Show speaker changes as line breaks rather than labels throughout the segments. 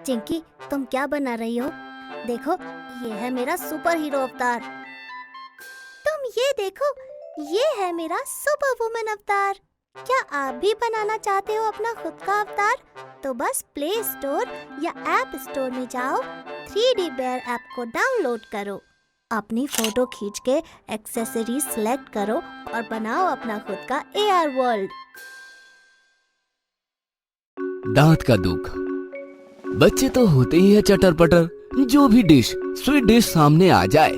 चिंकी, तुम क्या बना रही हो? देखो, ये है मेरा सुपर हीरो अवतार। तुम ये देखो, ये है मेरा सुपर वुमन अवतार। क्या आप भी बनाना चाहते हो अपना खुद का अवतार? तो बस प्ले स्टोर या ऐप स्टोर में जाओ, 3D बेयर ऐप को डाउनलोड करो, अपनी फोटो खींच के एक्सेसरीज सिलेक्ट करो और बनाओ अपना खुद का AR वर्ल्ड।
दांत का दुख। बच्चे तो होते ही है चटर पटर, जो भी स्वीट डिश सामने आ जाए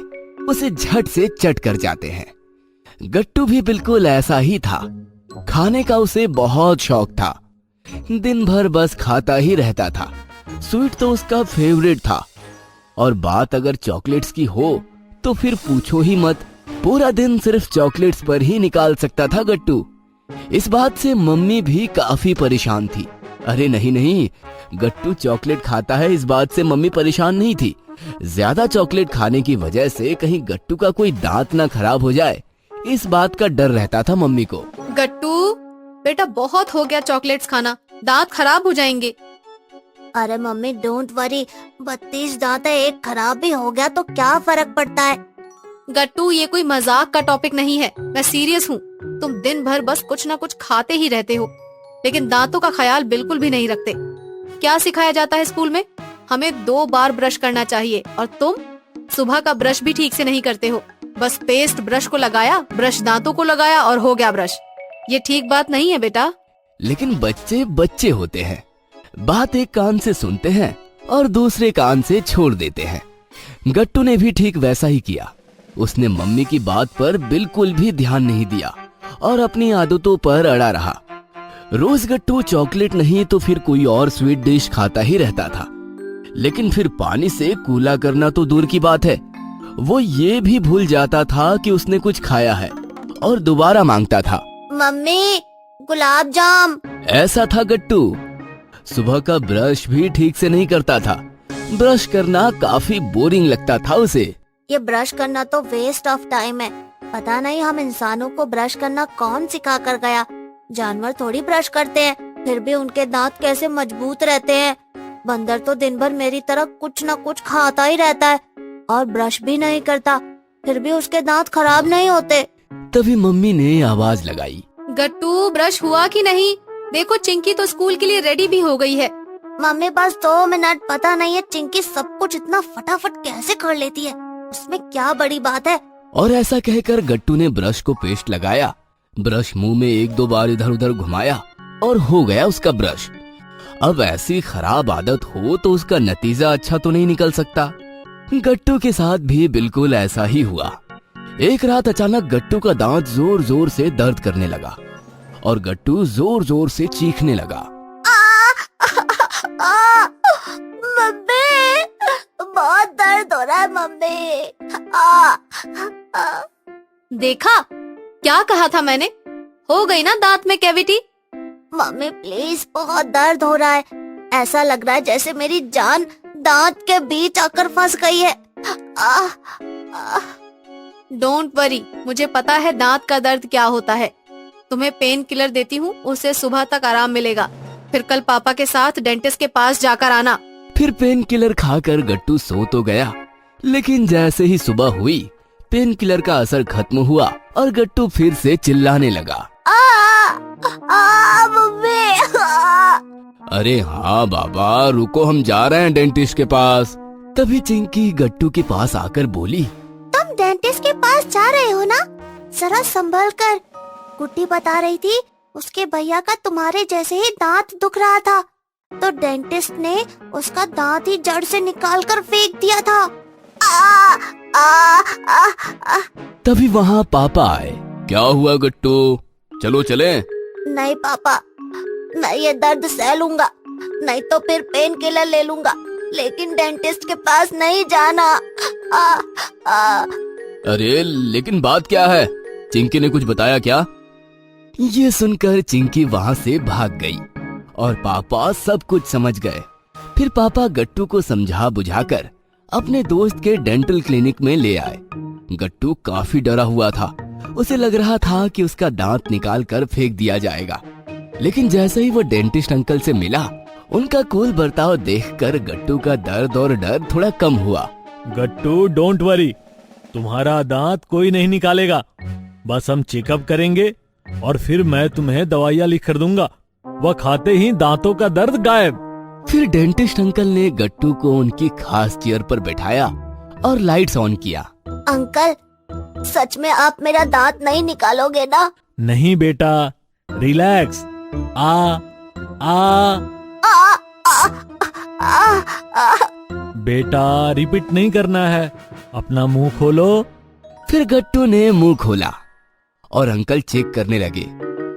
उसे झट से चट कर जाते हैं। गट्टू भी बिल्कुल ऐसा ही था। खाने का उसे बहुत शौक था, दिन भर बस खाता ही रहता था। स्वीट तो उसका फेवरेट था, और बात अगर चॉकलेट्स की हो तो फिर पूछो ही मत, पूरा दिन सिर्फ चॉकलेट्स पर ही निकाल सकता था गट्टू। इस बात से मम्मी भी काफी परेशान थी। अरे नहीं, गट्टू चॉकलेट खाता है इस बात से मम्मी परेशान नहीं थी। ज्यादा चॉकलेट खाने की वजह से कहीं गट्टू का कोई दांत ना खराब हो जाए, इस बात का डर रहता था मम्मी को।
गट्टू बेटा, बहुत हो गया चॉकलेट्स खाना, दांत खराब हो जाएंगे।
अरे मम्मी डोंट वरी, 32 दांत है, एक खराब भी हो गया तो क्या फर्क पड़ता है।
गट्टू, ये कोई मजाक का टॉपिक नहीं है, मैं सीरियस हूँ। तुम दिन भर बस कुछ ना कुछ खाते ही रहते हो, लेकिन दांतों का ख्याल बिल्कुल भी नहीं रखते। क्या सिखाया जाता है स्कूल में? हमें 2 बार ब्रश करना चाहिए, और तुम सुबह का ब्रश भी ठीक से नहीं करते हो। बस पेस्ट ब्रश को लगाया, ब्रश दांतों को लगाया और हो गया ब्रश। ये ठीक बात नहीं है बेटा।
लेकिन बच्चे बच्चे होते हैं, बात एक कान से सुनते हैं और दूसरे कान से छोड़ देते हैं। गट्टू ने भी ठीक वैसा ही किया। उसने मम्मी की बात पर बिल्कुल भी ध्यान नहीं दिया और अपनी आदतों पर अड़ा रहा। रोज गट्टू चॉकलेट नहीं तो फिर कोई और स्वीट डिश खाता ही रहता था, लेकिन फिर पानी से कूला करना तो दूर की बात है, वो ये भी भूल जाता था कि उसने कुछ खाया है और दोबारा मांगता था,
मम्मी गुलाब जाम।
ऐसा था गट्टू। सुबह का ब्रश भी ठीक से नहीं करता था। ब्रश करना काफी बोरिंग लगता था उसे।
ये ब्रश करना तो वेस्ट ऑफ टाइम है। पता नहीं हम इंसानों को ब्रश करना कौन सिखा कर गया। जानवर थोड़ी ब्रश करते हैं, फिर भी उनके दांत कैसे मजबूत रहते हैं। बंदर तो दिन भर मेरी तरह कुछ न कुछ खाता ही रहता है और ब्रश भी नहीं करता, फिर भी उसके दांत खराब नहीं होते।
तभी मम्मी ने आवाज लगाई,
गट्टू ब्रश हुआ कि नहीं? देखो, चिंकी तो स्कूल के लिए रेडी भी हो गई है।
मम्मी बस 2 मिनट। पता नहीं है चिंकी सब कुछ इतना फटाफट कैसे कर लेती है, उसमें क्या बड़ी बात है।
और ऐसा कहकर गट्टू ने ब्रश को पेस्ट लगाया, ब्रश मुंह में 1-2 बार इधर उधर घुमाया और हो गया उसका ब्रश। अब ऐसी खराब आदत हो तो उसका नतीजा अच्छा तो नहीं निकल सकता। गट्टू के साथ भी बिल्कुल ऐसा ही हुआ। एक रात अचानक गट्टू का दांत जोर जोर से दर्द करने लगा और गट्टू जोर जोर से चीखने लगा।
मम्मी, बहुत दर्द हो रहा है मम्मी।
देखा, क्या कहा था मैंने? हो गई ना दांत में कैविटी।
मम्मी प्लीज, बहुत दर्द हो रहा है। ऐसा लग रहा है जैसे मेरी जान दांत के बीच आकर फंस गई है।
डोंट वरी, मुझे पता है दांत का दर्द क्या होता है। तुम्हें पेन किलर देती हूँ, उससे सुबह तक आराम मिलेगा। फिर कल पापा के साथ डेंटिस्ट के पास जाकर आना।
फिर पेन किलर खाकर गट्टू सो तो गया, लेकिन जैसे ही सुबह हुई पेन किलर का असर खत्म हुआ और गट्टू फिर से चिल्लाने लगा,
मम्मी।
अरे हाँ बाबा, रुको, हम जा रहे हैं डेंटिस्ट के पास। तभी चिंकी गट्टू के पास आकर बोली,
तुम डेंटिस्ट के पास जा रहे हो ना? जरा संभल कर। गुड्डी बता रही थी उसके भैया का तुम्हारे जैसे ही दांत दुख रहा था, तो डेंटिस्ट ने उसका दांत ही जड़ से निकाल कर फेंक दिया था।
तभी वहाँ पापा आए। क्या हुआ गट्टू, चलो चले?
नहीं पापा, मैं ये दर्द सह लूंगा, नहीं तो फिर पेन किलर ले लूंगा, लेकिन डेंटिस्ट के पास नहीं जाना।
अरे लेकिन बात क्या है? चिंकी ने कुछ बताया क्या? ये सुनकर चिंकी वहाँ से भाग गई और पापा सब कुछ समझ गए। फिर पापा गट्टू को समझा बुझाकर अपने दोस्त के डेंटल क्लिनिक में ले आए। गट्टू काफी डरा हुआ था। उसे लग रहा था कि उसका दांत निकाल कर फेंक दिया जाएगा, लेकिन जैसे ही वो डेंटिस्ट अंकल से मिला उनका कूल बर्ताव देखकर गट्टू का दर्द और डर थोड़ा कम हुआ।
गट्टू डोंट वरी, तुम्हारा दांत कोई नहीं निकालेगा। बस हम चेकअप करेंगे और फिर मैं तुम्हें दवाइयाँ लिख कर दूंगा। वह खाते ही दांतों का दर्द गायब।
फिर डेंटिस्ट अंकल ने गट्टू को उनकी खास चेयर पर बैठाया और लाइट्स ऑन किया।
अंकल, सच में आप मेरा दांत नहीं निकालोगे ना?
नहीं बेटा, रिलैक्स। आ आ
आ, आ, आ, आ,
बेटा रिपीट नहीं करना है, अपना मुंह खोलो।
फिर गट्टू ने मुंह खोला और अंकल चेक करने लगे।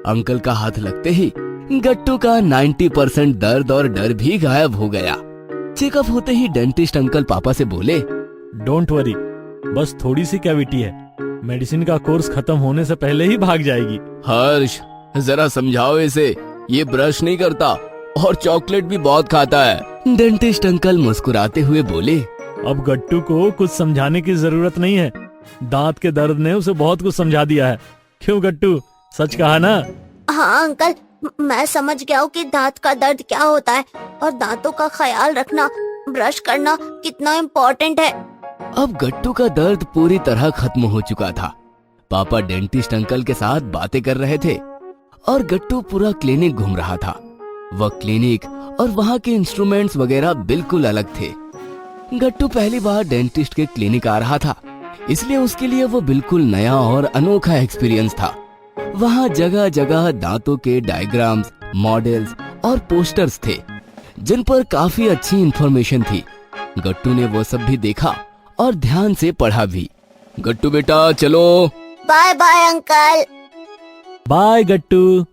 अंकल का हाथ लगते ही गट्टू का 90% दर्द और डर भी गायब हो गया। चेकअप होते ही डेंटिस्ट अंकल पापा से बोले,
डोंट वरी, बस थोड़ी सी कैविटी है, मेडिसिन का कोर्स खत्म होने से पहले ही भाग जाएगी।
हर्ष जरा समझाओ इसे, ये ब्रश नहीं करता और चॉकलेट भी बहुत खाता है। डेंटिस्ट अंकल मुस्कुराते हुए बोले,
अब गट्टू को कुछ समझाने की जरूरत नहीं है, दांत के दर्द ने उसे बहुत कुछ समझा दिया है। क्यों गट्टू, सच कहा ना?
हाँ अंकल, मैं समझ गया हूँ कि दांत का दर्द क्या होता है और दांतों का ख्याल रखना, ब्रश करना कितना इम्पोर्टेंट है।
अब गट्टू का दर्द पूरी तरह खत्म हो चुका था। पापा डेंटिस्ट अंकल के साथ बातें कर रहे थे और गट्टू पूरा क्लिनिक घूम रहा था। वह क्लिनिक और वहाँ के इंस्ट्रूमेंट्स वगैरह बिल्कुल अलग थे। गट्टू पहली बार डेंटिस्ट के क्लिनिक आ रहा था, इसलिए उसके लिए वो बिल्कुल नया और अनोखा एक्सपीरियंस था। वहाँ जगह जगह दांतों के डायग्राम्स, मॉडल्स और पोस्टर्स थे जिन पर काफी अच्छी इंफॉर्मेशन थी। गट्टू ने वो सब भी देखा और ध्यान से पढ़ा भी। गट्टू बेटा चलो।
Bye bye uncle.
Bye Gattu.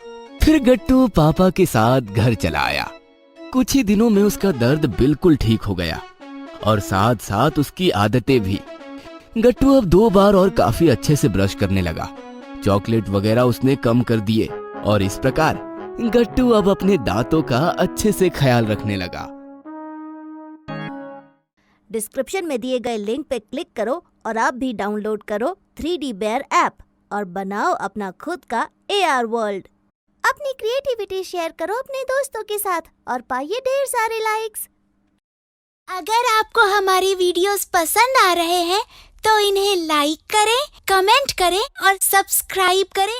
फिर गट्टू पापा के साथ घर चला आया। कुछ ही दिनों में उसका दर्द बिल्कुल ठीक हो गया और साथ साथ उसकी आदतें भी। गट्टू अब 2 बार और काफी अच्छे से ब्रश करने लगा। चॉकलेट वगैरह उसने कम कर दिए और इस प्रकार गट्टू अब अपने दांतों का अच्छे से ख्याल रखने लगा।
डिस्क्रिप्शन में दिए गए लिंक पे क्लिक करो और आप भी डाउनलोड करो 3D बेयर ऐप और बनाओ अपना खुद का AR वर्ल्ड। अपनी क्रिएटिविटी शेयर करो अपने दोस्तों के साथ और पाइए ढेर सारे लाइक्स।
अगर आपको हमारी वीडियोस पसंद आ रहे हैं तो इन्हें लाइक करें, कमेंट करें और सब्सक्राइब करें।